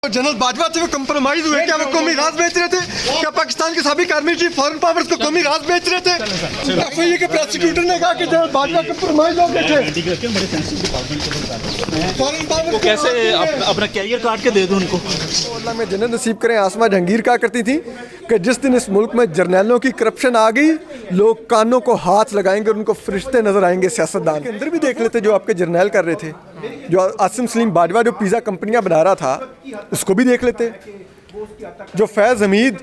General Bajwa से वो compromise हुए, क्या वो कौमी राज बेच रहे थे? क्या पाकिस्तान के साबिक आर्मी चीफ फॉरेन पावर्स को कौमी राज बेच रहे थे? एफआईए के प्रोसिक्यूटर ने कहा कि जनरल बाजवा कंप्रोमाइज हो गए थे। फॉरेन पावर्स वो कैसे अपना कैरियर काट के दे दो उनको। अल्लाह में जन्नत नसीब करें। आसमा जहांगीर कहा करती थी कि जिस दिन इस मुल्क में जर्नैलों की करप्शन आ गई, लोग कानों को हाथ लगाएंगे और उनको फरिश्ते नजर आएंगे सियासतदान के अंदर भी देख लेते जो आपके जर्नैल कर रहे थे। जो आसिम सलीम बाजवा जो पिज़्ज़ा कंपनियां बना रहा था उसको भी देख लेते। जो फैज़ हमीद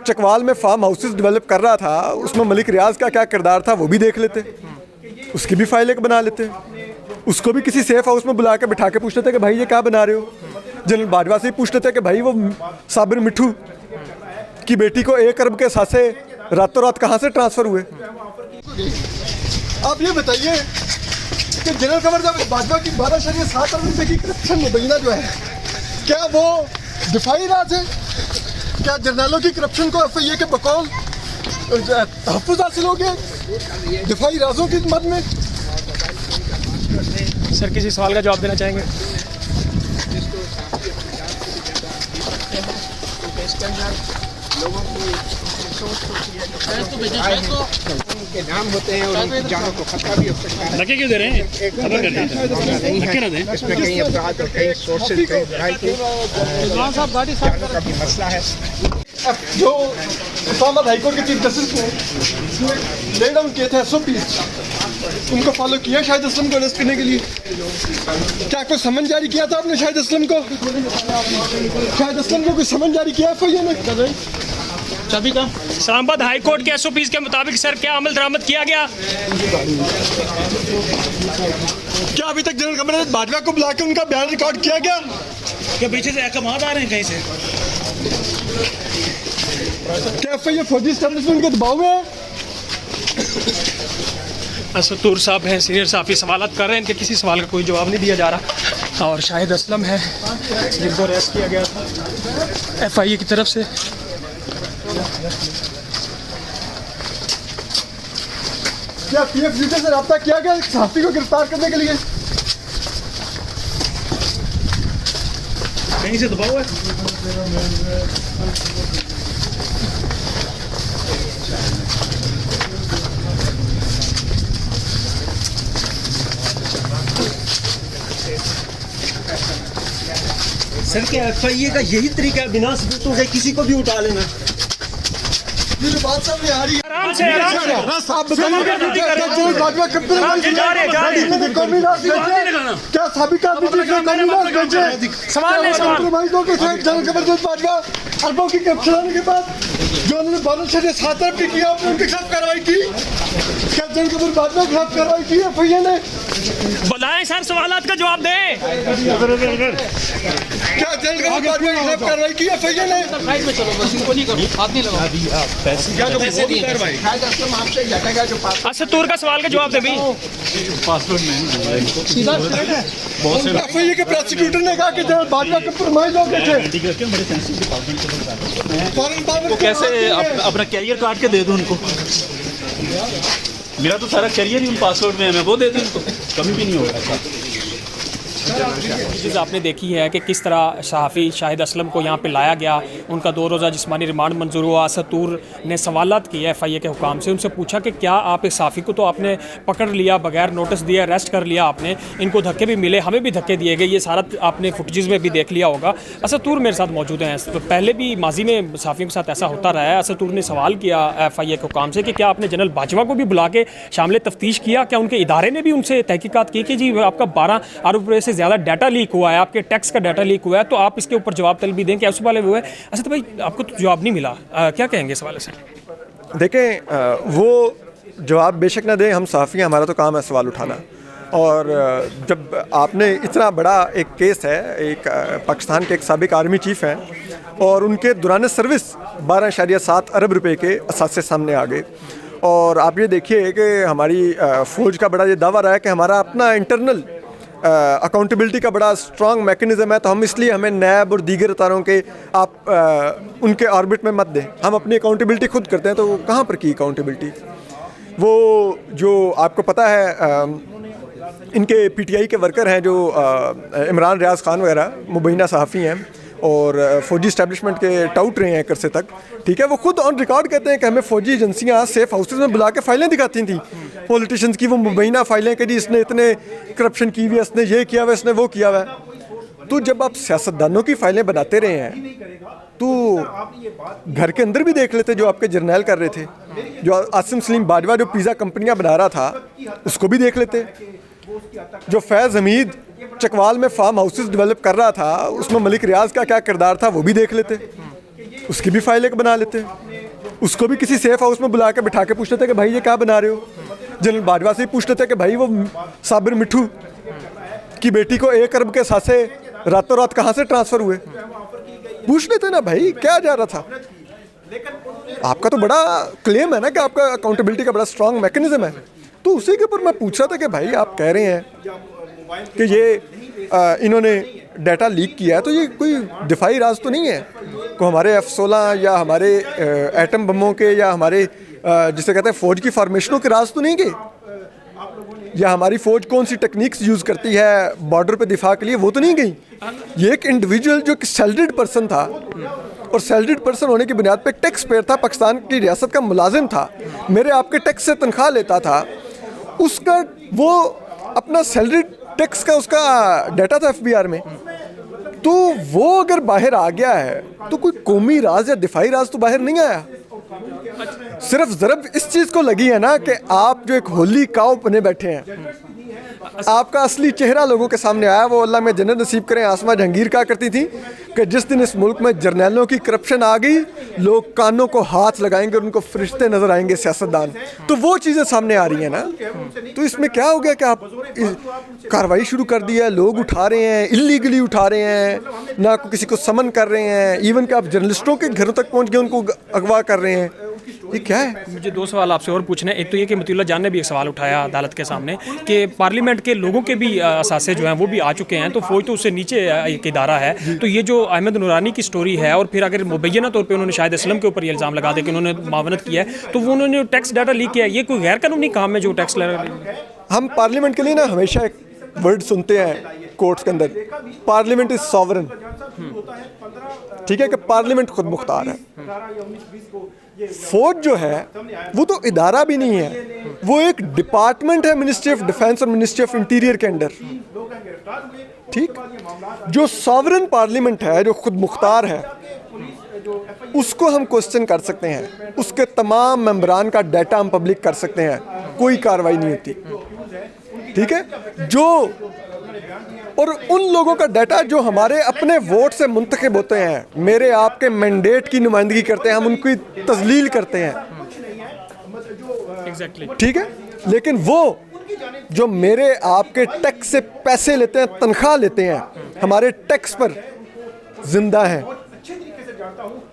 चकवाल में फार्म हाउसेस डेवलप कर रहा था उसमें मलिक रियाज का क्या किरदार था वो भी देख लेते। उसकी भी फाइल एक बना लेते। उसको भी किसी सेफ हाउस में बुला के बिठा के पूछते थे कि भाई ये क्या बना रहे हो। जनरल बाजवा से ही पूछते थे कि भाई वो साबिर मिठू की बेटी को 1 अरब के सासे रातों रात कहाँ से ट्रांसफ़र हुए। आप ये बताइए कि जनरल कमर बाजवा की 12.7 अरब रुपये की करप्शन मुबैना जो है, क्या वो दिफाई राज है? क्या जर्नैलों की करप्शन को एफआईए के बकौल तहफ़्फ़ुज़ हासिल हो गया दिफाई राजों की मद में? सर किसी सवाल का जवाब देना चाहेंगे? के नाम होते हैं और उनकी जानों को खतरा भी हो सकता है। धक्के क्यों दे रहे हैं? धक्के ना दें। इसमें कहीं अपराध और कहीं सोर्सेज कहीं वैरायटी जानों का भी मसला है। जो इस्लामाबाद हाईकोर्ट के चीफ जस्टिस ने ले डाउन किए थे एसओपीज, उनको फॉलो किया शाहिद असलम को अरेस्ट करने के लिए? क्या कोई समन जारी किया था आपने शाहिद असलम को? शाहिद असलम को कोई समन जारी किया एफआईए ने? इस्लामाबाद हाई कोर्ट के एसओपीज के मुताबिक सर क्या अमल दरामद किया गया? क्या अभी तक जनरल कमर बाजवा को बुला के उनका बयान रिकॉर्ड किया गया? क्या पीछे से अहकामात आ रहे हैं कहीं से? क्या एफआईए फौजी एस्टेब्लिशमेंट के दबाव में है? असतूर साहब हैं, सीनियर साफ़ी सवालत कर रहे हैं, इनके किसी सवाल का कोई जवाब नहीं दिया जा रहा। और शाहिद असलम है जिनको अरेस्ट किया गया था एफआईए की तरफ से। क्या पीएफजीटी से रब्ता किया गया सहाफ़ी को गिरफ्तार करने के लिए? कहीं से दबाव है? सर क्या एफआईए का यही तरीका है, बिना सबूतों के किसी को भी उठा लेना? ये जो बात सामने आ रही है, आराम से साहब बताइए जनरल बाजवा क्या साबिक आर्मी चीफ ने कौमी राज बेचे? सवाल नहीं, सवाल। जनरल कमर बाजवा अरबों की करप्शन होने के बाद जो उन्होंने 12.7 अरब की किया, आपने उनके खिलाफ कार्रवाई की? क्या जनरल कमर बाजवा के खिलाफ कार्रवाई की एफआईए ने? बुलाएं सर, सवालात का जवाब दें। क्या जनरल कमर बाजवा के खिलाफ कार्रवाई की एफआईए ने? असतूर का सवाल का जवाब दे भाई। एफआईए के प्रोसिक्यूटर ने कहा कि जनरल बाजवा कंप्रोमाइज हो गए थे। फॉरेन पावर्स वो कैसे अपना कैरियर काट के दे दो उनको। मेरा तो सारा करियर ही उन पासवर्ड में है, मैं वो दे दूँ उनको, कभी भी नहीं होगा। चीज़ आपने देखी है कि किस तरह सहाफ़ी शाहिद असलम को यहाँ पे लाया गया, उनका 2 रोज़ा जिस्मानी रिमांड मंजूर हुआ। असतूर ने सवालात किए एफआईए के हुकाम से, उनसे पूछा कि क्या आप इस सहाफ़ी को तो आपने पकड़ लिया, बगैर नोटिस दिए अरेस्ट कर लिया आपने, इनको धक्के भी मिले, हमें भी धक्के दिए गए, ये सारा आपने फुटेज में भी देख लिया होगा। असतूर मेरे साथ मौजूद हैं, तो पहले भी माजी में सहाफ़ियों के साथ ऐसा होता रहा है। असतूर ने सवाल किया एफआईए के हुकाम से कि क्या आपने जनरल बाजवा को भी बुला के शामिल तफ्तीश किया? क्या उनके इदारे ने भी उनसे तहकीकात की कि जी आपका 12 अरब रुपये से ज़्यादा डाटा लीक हुआ है, आपके टैक्स का डाटा लीक हुआ है, तो आप इसके ऊपर जवाब तलब दें? क्या उस वाले हुआ है? अच्छा तो भाई आपको तो जवाब नहीं मिला, क्या कहेंगे इस वाले से? देखें, वो जवाब बेशक ना दें, हम सहाफ़ी, हमारा तो काम है सवाल उठाना। और जब आपने इतना बड़ा एक केस है, एक पाकिस्तान के एक साबिक आर्मी चीफ़ हैं और उनके दौरान सर्विस 12.7 अरब रुपए के असासे सामने आ गए। और आप ये देखिए कि हमारी फ़ौज का बड़ा ये दावा रहा है कि हमारा अपना इंटरनल अकाउंटेबिलिटी का बड़ा स्ट्रॉन्ग मैकेनिज़्म है, तो हम इसलिए हमें नैब और दीगर इदारों के आप उनके ऑर्बिट में मत दें, हम अपनी अकाउंटेबिलिटी खुद करते हैं। तो कहाँ पर की अकाउंटेबिलिटी? वो जो आपको पता है इनके पीटीआई के वर्कर हैं जो इमरान रियाज खान वगैरह मुबैना सहाफ़ी हैं, और फौजी इस्टेब्लिशमेंट के टाउट रहे हैं एक अरसे तक, ठीक है। वो खुद ऑन रिकॉर्ड कहते हैं कि हमें फौजी एजेंसियां सेफ हाउसेज में बुला के फाइलें दिखाती थी पॉलिटिशियंस की, वो मुबैना फाइलें कि जी इसने इतने करप्शन की हुई है, इसने ये किया हुआ है, इसने वो किया हुआ है। तो जब आप सियासतदानों की फाइलें बनाते रहे हैं तो घर के अंदर भी देख लेते जो आपके जर्नैल कर रहे थे, जो आसिम सलीम बाजवा जो पिज़्ज़ा कंपनियां बना रहा था उसको भी देख लेते, जो फैज़ हमीद चकवाल में फार्म हाउसेस डेवलप कर रहा था उसमें मलिक रियाज का क्या किरदार था वो भी देख लेते, उसकी भी फाइल एक बना लेते, उसको भी किसी सेफ हाउस में बुला के बिठा के पूछते थे कि भाई ये क्या बना रहे हो। जनरल बाजवा से ही पूछते थे कि भाई वो साबिर मिठू की बेटी को 1 अरब के सासे रातों रात कहाँ से ट्रांसफ़र हुए, पूछ लेते ना भाई क्या जा रहा था। आपका तो बड़ा क्लेम है ना कि आपका अकाउंटेबिलिटी का बड़ा स्ट्रॉन्ग मैकेनिज्म है, तो उसी के ऊपर मैं पूछ रहा था कि भाई आप कह रहे हैं कि ये इन्होंने डाटा लीक किया है, तो ये कोई दिफाई राज तो नहीं है, को हमारे F-16 या हमारे एटम बमों के या हमारे जिसे कहते हैं फ़ौज की फॉर्मेशनों के राज तो नहीं गए, या हमारी फ़ौज कौन सी टेक्निक्स यूज़ करती है बॉर्डर पे दिफा के लिए वो तो नहीं गई। ये एक इंडिविजुअल जो कि सैलरीड पर्सन था और सैलरीड पर्सन होने की बुनियाद पे टैक्स पेयर था, पाकिस्तान की रियासत का मुलाजिम था, मेरे आपके टैक्स से तनख्वाह लेता था, उसका वो अपना सैलरी टैक्स का उसका डाटा था FBI में, तो वो अगर बाहर आ गया है तो कोई कौमी राज या दिफाई राज तो बाहर नहीं आया। सिर्फ ज़रब इस चीज़ को लगी है ना कि आप जो एक होली काव बने बैठे हैं, आपका असली चेहरा लोगों के सामने आया। वो अल्लाह में जन्नत नसीब करें आसमा जहांगीर कहा करती थी कि जिस दिन इस मुल्क में जर्नैलों की करप्शन आ गई लोग कानों को हाथ लगाएंगे, उनको फरिश्ते नज़र आएंगे सियासतदान, तो वो चीज़ें सामने आ रही हैं ना। तो इसमें क्या हो गया कि आप कार्रवाई शुरू कर दी है, लोग उठा रहे हैं, इलीगली उठा रहे हैं, ना किसी को समन कर रहे हैं, इवन कि आप जर्नलिस्टों के घरों तक पहुँच गए उनको अगवा कर रहे हैं, ये क्या है। मुझे 2 सवाल आपसे और पूछने हैं। एक तो ये कि मतीउल्लाह जान ने भी एक सवाल उठाया अदालत के सामने कि पार्लियामेंट के लोगों के भी असासे जो हैं वो भी आ चुके हैं, तो फौज तो उससे नीचे एक इदारा है, तो ये जो अहमद नूरानी की स्टोरी है और फिर अगर मुबैना तौर पे उन्होंने शाहिद असलम के ऊपर ये इल्ज़ाम लगा दे कि उन्होंने मावनत किया है, तो वो उन्होंने टैक्स डाटा लीक किया है, ये कोई गैर कानूनी काम है जो टैक्स हम पार्लियामेंट के लिए ना हमेशा एक वर्ड सुनते हैं कोर्ट्स के अंदर, पार्लियामेंट इज सॉवरन, ठीक है, कि पार्लियामेंट खुद मुख्तार है। फौज जो है वो तो इदारा भी नहीं है, वो एक डिपार्टमेंट है मिनिस्ट्री ऑफ डिफेंस और मिनिस्ट्री ऑफ इंटीरियर के अंडर, ठीक। जो सॉवरन पार्लियामेंट है, जो खुद मुख्तार है, उसको हम क्वेश्चन कर सकते हैं, उसके तमाम मेंबरान का डाटा हम पब्लिक कर सकते हैं, कोई कार्रवाई नहीं होती, ठीक है। जो और उन लोगों का डाटा जो हमारे अपने वोट से मुंतखब होते हैं, मेरे आपके मैंडेट की नुमाइंदगी करते हैं, हम उनकी तजलील करते हैं, ठीक है। लेकिन वो जो मेरे आपके टैक्स से पैसे लेते हैं, तनख्वाह लेते हैं, हमारे टैक्स पर जिंदा हैं,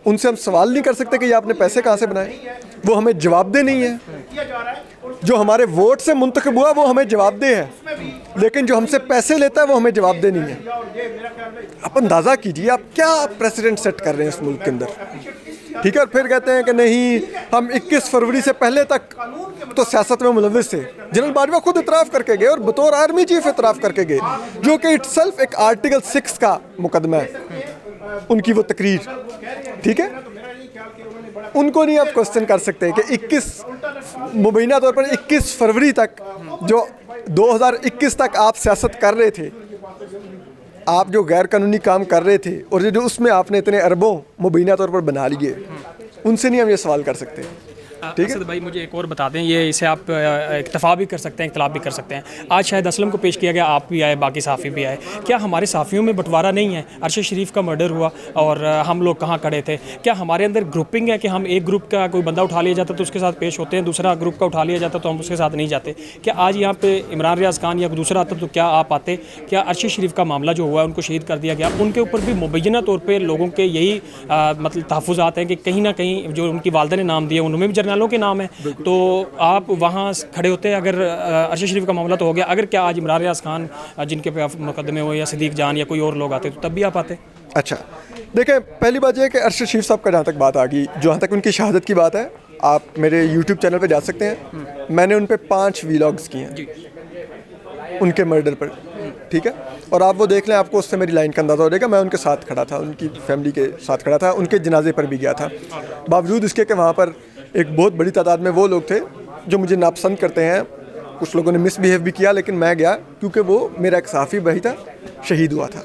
उनसे हम सवाल नहीं कर सकते कि ये आपने पैसे कहाँ से बनाए, वो हमें जवाबदेह नहीं है। जो हमारे वोट से मुंतखब हुआ वो हमें जवाबदेह है, लेकिन जो हमसे पैसे लेता है वो हमें जवाबदेह नहीं है। आप अंदाज़ा कीजिए आप क्या प्रेसिडेंट सेट कर रहे हैं इस मुल्क के अंदर, ठीक है। और फिर कहते हैं कि नहीं हम 21 फरवरी से पहले तक तो सियासत में मुलव्विस थे। जनरल बाजवा खुद इतराफ़ करके गए और बतौर आर्मी चीफ इतराफ़ करके गए, जो कि इटसेल्फ एक आर्टिकल 6 का मुकदमा है, उनकी वो तकरीर, ठीक है। उनको नहीं आप क्वेश्चन कर सकते कि 21 मुबैना तौर पर 21 फरवरी तक जो 2021 तक आप सियासत कर रहे थे, आप जो गैर कानूनी काम कर रहे थे और जो उसमें आपने इतने अरबों मुबैना तौर पर बना लिए, उनसे नहीं हम ये सवाल कर सकते, ठीक है। भाई मुझे एक और बता दें, ये इसे आप इत्तफा भी कर सकते हैं, इख्तलाफ भी कर सकते हैं। आज शाहिद असलम को पेश किया गया, आप भी आए, बाकी सहाफ़ी भी आए, क्या हमारे सहाफ़ियों में बंटवारा नहीं है? अरशद शरीफ का मर्डर हुआ और हम लोग कहाँ खड़े थे? क्या हमारे अंदर ग्रुपिंग है कि हम एक ग्रुप का कोई बंदा उठा लिया जाता तो उसके साथ पेश होते हैं, दूसरा ग्रुप का उठा लिया जाता तो हम उसके साथ नहीं जाते? क्या आज यहाँ पे इमरान रियाज खान या दूसरा आता तो क्या आप आते? क्या अरशद शरीफ का मामला जो हुआ उनको शहीद कर दिया गया, उनके ऊपर भी मुबैना तौर पर लोगों के यही मतलब तहफ़्फ़ुज़ात हैं कि कहीं ना कहीं जो उनकी वालदा ने नाम दिया उनमें भी जर्नलों के नाम है, तो आप वहाँ खड़े होते हैं? अगर अरशद शरीफ का मामला तो हो गया, अगर क्या आज इमरान रियाज खान जिनके पे मुकदमे हो या सिद्दीक जान या कोई और लोग आते तो तब भी आप आते? अच्छा देखें, पहली बात यह है कि अरशद शरीफ साहब का जहाँ तक बात आ गई, जहाँ तक उनकी शहादत की बात है, आप मेरे YouTube चैनल पे जा सकते हैं। मैंने उन पे 5 वीलॉग्स किए हैं उनके मर्डर पर, ठीक है, और आप वो देख लें, आपको उससे मेरी लाइन का अंदाज़ा हो जाएगा। मैं उनके साथ खड़ा था, उनकी फैमिली के साथ खड़ा था, उनके जनाजे पर भी गया था। बावजूद इसके कि वहाँ पर एक बहुत बड़ी तादाद में वो लोग थे जो मुझे नापसंद करते हैं, कुछ लोगों ने मिसबिहेव भी किया, लेकिन मैं गया क्योंकि वो मेरा एक सहाफ़ी भाई था, शहीद हुआ था।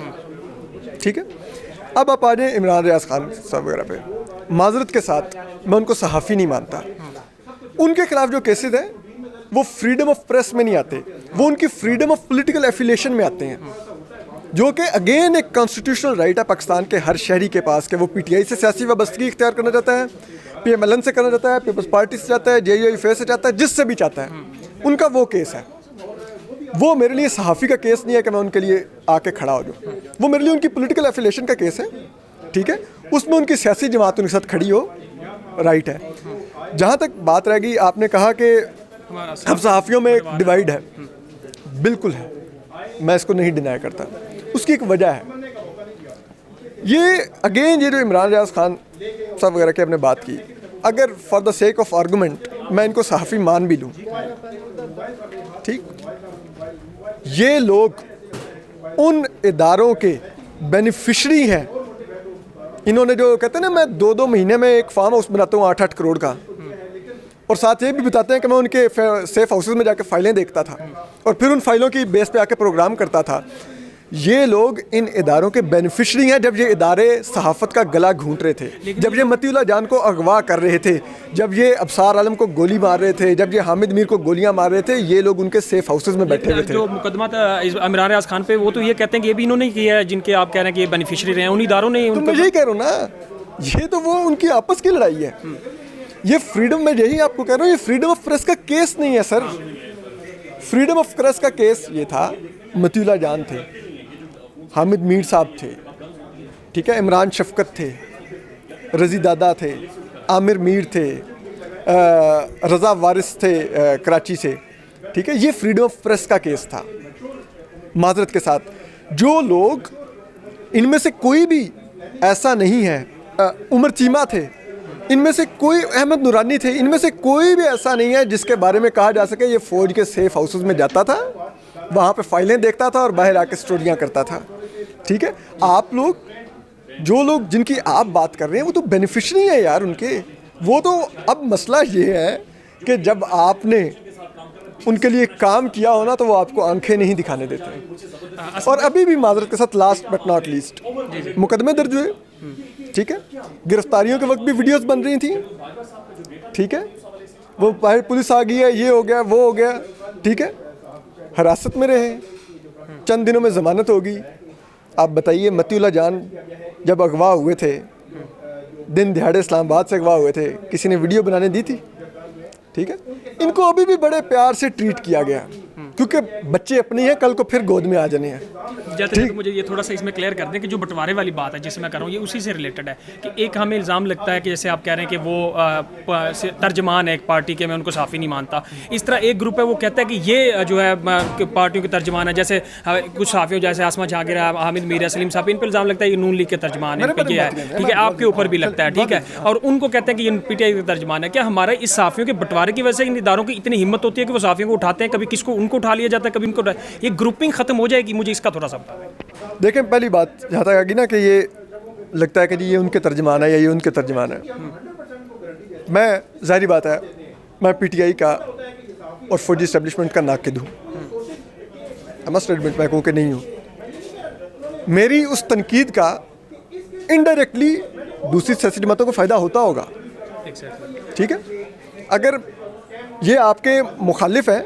ठीक है, अब आप आ जाए इमरान रियाज खान साहब वगैरह पे। माजरत के साथ मैं उनको सहाफ़ी नहीं मानता। उनके खिलाफ जो केसेस हैं वो फ्रीडम ऑफ प्रेस में नहीं आते, वो उनकी फ्रीडम ऑफ पॉलिटिकल एफिलिएशन में आते हैं, जो कि अगेन एक कॉन्स्टिट्यूशनल राइट है पाकिस्तान के हर शहरी के पास कि वो पीटीआई से सियासी वाबस्तगी इख्तियार करना चाहता है, पीएमएलएन से करना चाहता है, पीपल्स पार्टी से चाहता है, जेयूआईएफ से चाहता है, जिससे भी चाहता है। उनका वो केस है। वो मेरे लिए सहाफ़ी का केस नहीं है कि मैं उनके लिए आके खड़ा हो जाऊँ। वो मेरे लिए उनकी पॉलिटिकल एफिलिएशन का केस है। ठीक है, उसमें उनकी सियासी जमात उनके साथ खड़ी हो, राइट है। जहाँ तक बात रह गई, आपने कहा कि हम सहाफ़ियों में एक डिवाइड है, बिल्कुल है, मैं इसको नहीं डिनाई करता। उसकी एक वजह है, ये अगेन ये जो इमरान रियाज खान साहब वगैरह की आपने बात की, अगर for the sake of argument मैं इनको सहाफ़ी मान भी लूँ, ठीक, ये लोग उन इदारों के बेनिफिशरी हैं। इन्होंने जो कहते हैं ना, मैं 2-2 महीने में एक फार्म हाउस बनाता हूँ 8-8 करोड़ का, और साथ ये भी बताते हैं कि मैं उनके सेफ हाउसेज में जाकर फाइलें देखता था और फिर उन फाइलों की बेस पे आके प्रोग्राम करता था। ये लोग इन इदारों के बेनिफिशरी हैं। जब ये इदारे सहाफ़त का गला घूंट रहे थे, जब ये मतीउल्लाह जान को अगवा कर रहे थे, जब ये अबसार आलम को गोली मार रहे थे, जब ये हामिद मीर को गोलियां मार रहे थे, ये लोग उनके सेफ हाउसेज में बैठे हुए थे। जो मुकदमा था इमरान रियाज खान पे, वो तो ये कहते हैं कि ये भी इन्होंने किया है, जिनके आप कह रहे हैं कि ये बेनिफिशरी रहे हैं, उन इदारों ने। तो मैं यही कह रहा हूँ ना, ये तो वो उनकी आपस की लड़ाई है। ये फ्रीडम, मैं यही आपको कह रहा हूँ, ये फ्रीडम ऑफ प्रेस का केस नहीं है सर। फ्रीडम ऑफ प्रेस का केस ये था, मतीउल्लाह जान थे, हामिद मीर साहब थे, ठीक है, इमरान शफकत थे, रज़ी दादा थे, आमिर मीर थे, रज़ा वारिस थे कराची से, ठीक है। ये फ्रीडम ऑफ प्रेस का केस था। माजरत के साथ, जो लोग, इनमें से कोई भी ऐसा नहीं है, उमर चीमा थे, इनमें से कोई, अहमद नूरानी थे, इनमें से कोई भी ऐसा नहीं है जिसके बारे में कहा जा सके ये फ़ौज के सेफ हाउसेज में जाता था, वहाँ पे फाइलें देखता था और बाहर आके स्टोरियाँ करता था। ठीक है, आप लोग, जो लोग जिनकी आप बात कर रहे हैं, वो तो बेनिफिशरी है यार उनके। वो तो, अब मसला ये है कि जब आपने उनके लिए काम किया हो ना, तो वो आपको आंखें नहीं दिखाने देते। और अभी भी माजरत के साथ, लास्ट बट नॉट लीस्ट, मुकदमे दर्ज हुए, ठीक है, गिरफ्तारियों के वक्त भी वीडियोस बन रही थी, ठीक है, वो बाहर पुलिस आ गई है, ये हो गया, वो हो गया, ठीक है, हिरासत में रहे, चंद दिनों में ज़मानत होगी। आप बताइए, मतीउल्लाह जान जब अगवा हुए थे, दिन दिहाड़े इस्लामाबाद से अगवा हुए थे, किसी ने वीडियो बनाने दी थी? ठीक है, इनको अभी भी बड़े प्यार से ट्रीट किया गया, क्योंकि बच्चे अपने हैं, कल को फिर गोद में आ जाने हैं। जैसे मुझे ये थोड़ा सा इसमें क्लियर कर दें कि जो बंटवारे वाली बात है जिससे मैं कर रहा हूँ, ये उसी से रिलेटेड है कि एक हमें इल्ज़ाम लगता है कि जैसे आप कह रहे हैं कि वो तर्जमान है एक पार्टी के, मैं उनको साफ़ी नहीं मानता। इस तरह एक ग्रुप है, वो कहता है कि ये जो है पार्टियों के तर्जमान है, जैसे कुछ साफ़ियों जैसे आसमा जहांगीर, हामिद मीर, सलीम साहब, इन पर इल्ज़ाम लगता है ये नून लीग के तर्जमान है, इनका ये है, ठीक है, आपके ऊपर भी लगता है, ठीक है, और उनको कहते हैं कि ये पीटीआई के तर्जमान है। क्या हमारा इस साफ़ियों के बंटवारे की वजह से इन इदारों की इतनी हिम्मत होती है कि वो साफ़ियों को उठाते हैं, कभी किसको उनको उठा लिया जाता है, कभी उनको, ये ग्रुपिंग ख़त्म हो जाएगी? मुझे इसका थोड़ा सा बताएं। देखें, पहली बात जहाँ तक आएगी ना कि ये लगता है कि जी ये उनके तर्जमान है या ये उनके तर्जमान है, मैं, ज़ाहिर बात है, मैं पीटीआई का और फौजी इस्टेब्लिशमेंट का नाक़िद हूँ, आई मस्ट एडमिट, मैं कहूँ कि नहीं हूँ। मेरी उस तनकीद का इनडायरेक्टली दूसरी सियासी जमातों को फ़ायदा होता होगा, ठीक है। अगर ये आपके मुखालिफ हैं